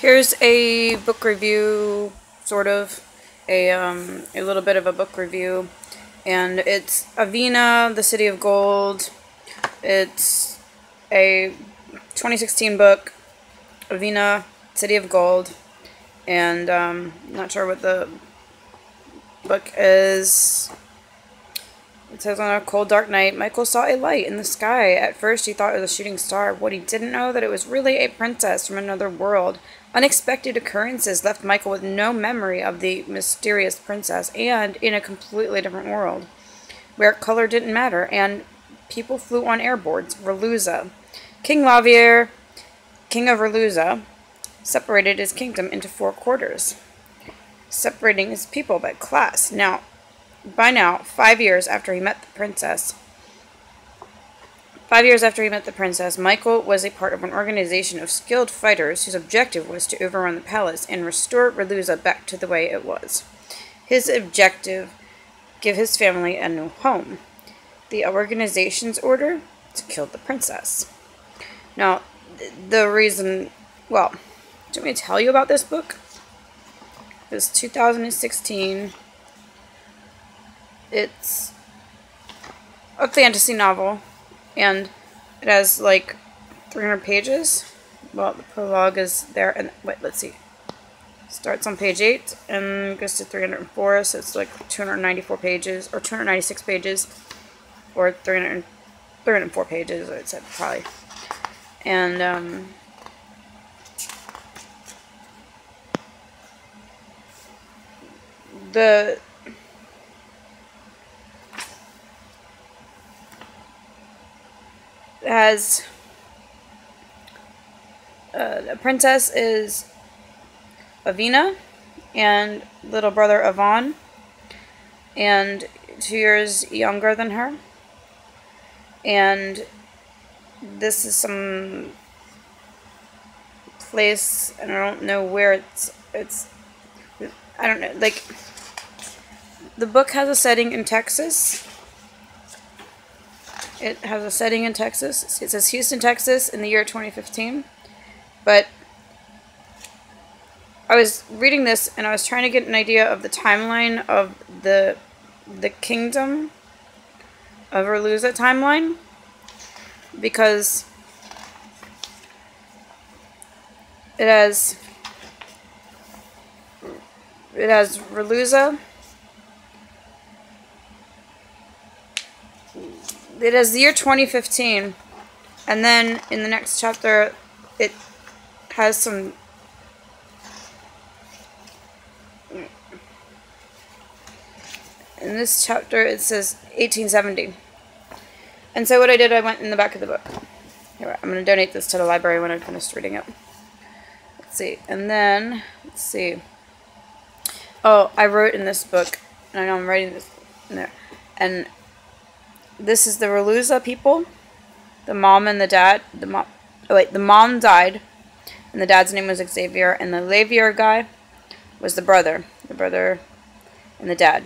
Here's a book review, sort of, a little bit of a book review, and it's AVEENA, The City of Gold. It's a 2016 book, AVEENA, City of Gold, and not sure what the book is. It says, on a cold, dark night, Michael saw a light in the sky. At first, he thought it was a shooting star. What he didn't know, that it was really a princess from another world. Unexpected occurrences left Michael with no memory of the mysterious princess, and in a completely different world, where color didn't matter, and people flew on airboards. Reluza. King Lavier, king of Reluza, separated his kingdom into 4 quarters, separating his people by class. By now, 5 years after he met the princess, Michael was a part of an organization of skilled fighters whose objective was to overrun the palace and restore Reluza back to the way it was. His objective: give his family a new home. The organization's order: to kill the princess. Now, the reason, well, do you want me to tell you about this book? It's 2016. It's a fantasy novel, and it has like 300 pages. Well, the prologue is there, and wait, let's see. Starts on page 8 and goes to 304, so it's like 294 pages, or 296 pages, or 304 pages, I'd say, probably. And the has the princess is AVEENA, and little brother Avon, and 2 years younger than her. And this is some place, and I don't know where it's I don't know, like, the book has a setting in Texas. It has a setting in Texas. It says Houston, Texas in the year 2015. But I was reading this and I was trying to get an idea of the timeline of the kingdom of Reluza timeline, because it has Reluza. It has the year 2015, and then in the next chapter, it has some. In this chapter, it says 1870. And so what I did, I went in the back of the book. Here, I'm going to donate this to the library when I'm finished reading it. Let's see. And then, let's see. Oh, I wrote in this book, and I know I'm writing this in there, and this is the Reluza people, the mom and the dad. The mom died, and the dad's name was Xavier, and the Lavier guy was the brother and the dad.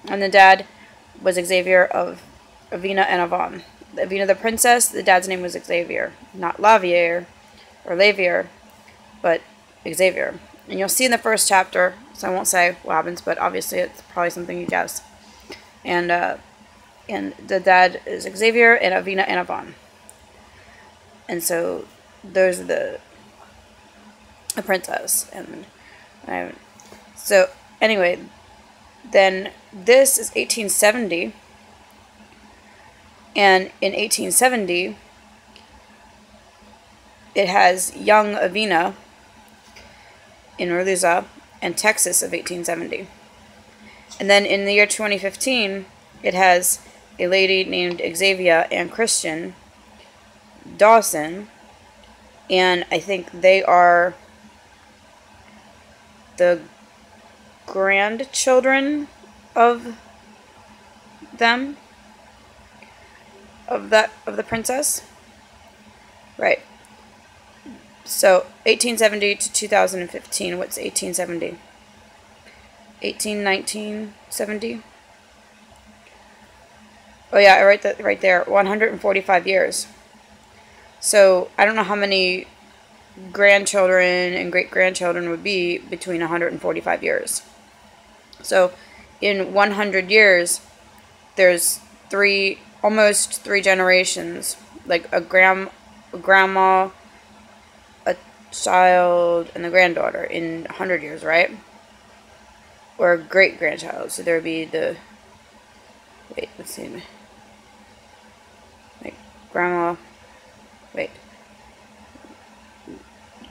And the dad was Xavier of AVEENA and Avon. AVEENA the princess, the dad's name was Xavier. Not Lavier or Lavier, but Xavier. And you'll see in the first chapter, so I won't say what happens, but obviously it's probably something you guess. And the dad is Xavier, and AVEENA and Avon. And so there's the princess. And so anyway, then this is 1870. And in 1870, it has young AVEENA in Reluza and Texas of 1870. And then in the year 2015, it has a lady named Xavier and Christian Dawson, and I think they are the grandchildren of them, of the princess. Right. So 1870 to 2015. What's 1870? 1970. Oh yeah, I write that right there. 145 years. So I don't know how many grandchildren and great-grandchildren would be between 145 years. So in 100 years, there's almost three generations, like a grandma, a child, and a granddaughter in 100 years, right? Or a great-grandchild. So there would be wait, let's see, like grandma, wait,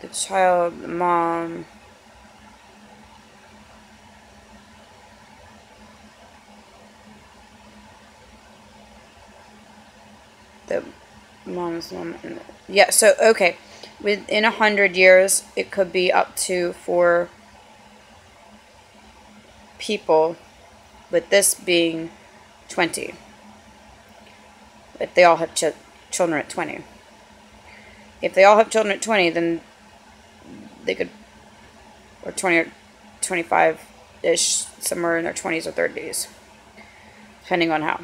the child, the mom, the mom's mom, and yeah, so, okay, within 100 years, it could be up to 4 people, with this being 20, if they all have children at 20. If they all have children at 20, then they could, or 20 or 25-ish, somewhere in their 20s or 30s, depending on how.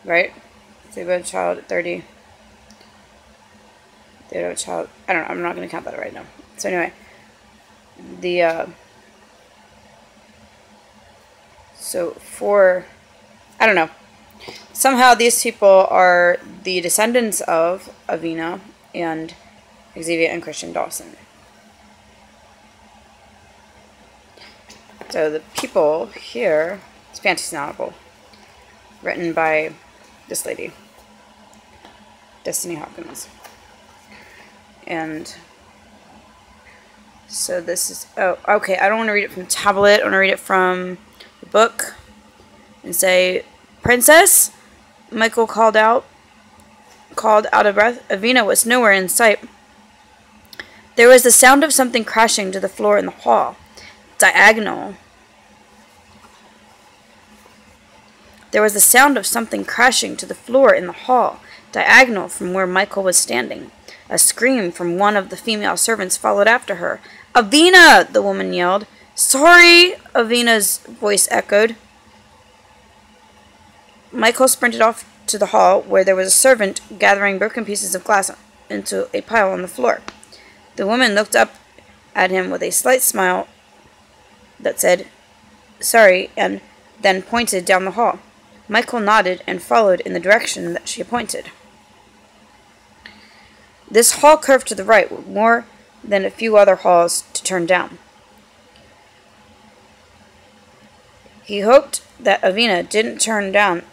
Right? If they have a child at 30, they have a child, I don't know, I'm not going to count that right now. So anyway, I don't know. Somehow these people are the descendants of AVEENA and Xavier and Christian Dawson. So the people here, it's a fantasy novel, written by this lady, Destiny Hawkins. And so this is, oh, okay, I don't want to read it from the tablet, I want to read it from the book, and say, "Princess," Michael called out of breath. AVEENA was nowhere in sight. There was the sound of something crashing to the floor in the hall, diagonal. There was the sound of something crashing to the floor in the hall, diagonal from where Michael was standing. A scream from one of the female servants followed after her. "AVEENA!" the woman yelled. "Sorry!" AVEENA's voice echoed. Michael sprinted off to the hall, where there was a servant gathering broken pieces of glass into a pile on the floor. The woman looked up at him with a slight smile that said, "Sorry," and then pointed down the hall. Michael nodded and followed in the direction that she pointed. This hall curved to the right, with more than a few other halls to turn down. He hoped that AVEENA didn't turn down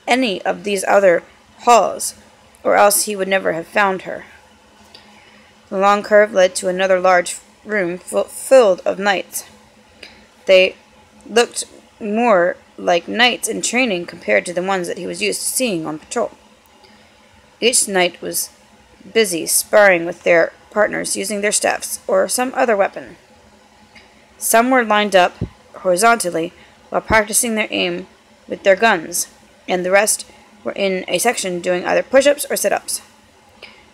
any of these other halls, or else he would never have found her. The long curve led to another large room filled of knights. They looked more like knights in training compared to the ones that he was used to seeing on patrol. Each knight was busy sparring with their partners using their staffs or some other weapon. Some were lined up horizontally while practicing their aim with their guns, and the rest were in a section doing either push-ups or sit-ups.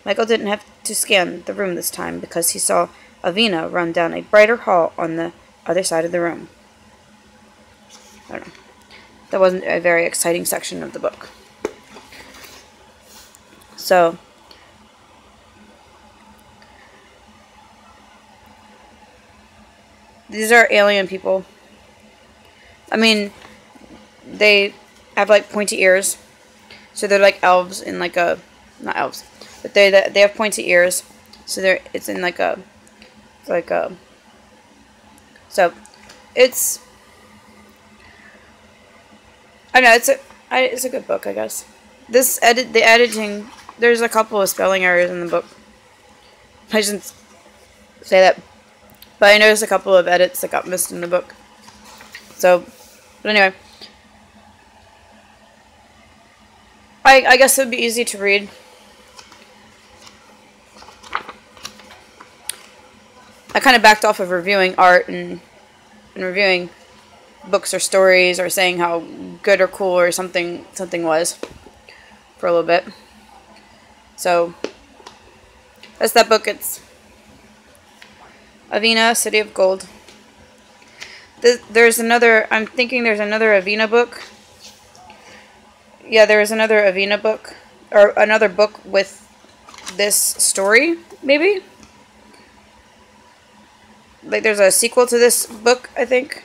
Michael didn't have to scan the room this time because he saw AVEENA run down a brighter hall on the other side of the room. I don't know. That wasn't a very exciting section of the book. So, these are alien people. I mean, they have like pointy ears. So they're like elves in like a, not elves, but they have pointy ears. So it's in like a, so it's, I don't know, it's a good book, I guess. The editing, there's a couple of spelling errors in the book. I shouldn't say that, but I noticed a couple of edits that got missed in the book. So, but anyway, I guess it would be easy to read. I kind of backed off of reviewing art and reviewing books or stories or saying how good or cool or something was for a little bit. So that's that book. It's AVEENA, City of Gold. There's another, I'm thinking there's another AVEENA book. Yeah, there is another AVEENA book, or another book with this story, maybe. Like, there's a sequel to this book, I think.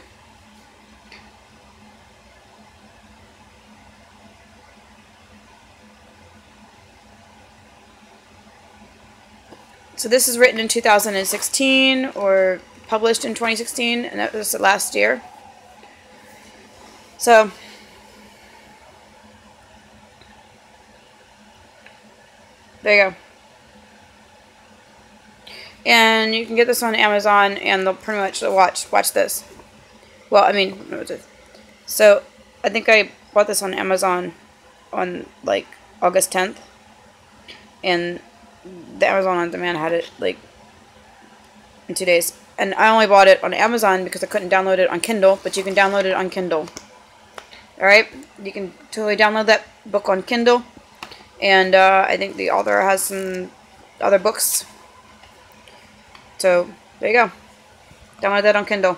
So this is written in 2016 or published in 2016, and that was last year. So there you go. And you can get this on Amazon, and they'll pretty much watch this. Well, I mean, so I think I bought this on Amazon on like August 10th, and the Amazon on demand had it like in 2 days. And I only bought it on Amazon because I couldn't download it on Kindle, but you can download it on Kindle. Alright, you can totally download that book on Kindle, and I think the author has some other books. So, there you go. Download that on Kindle.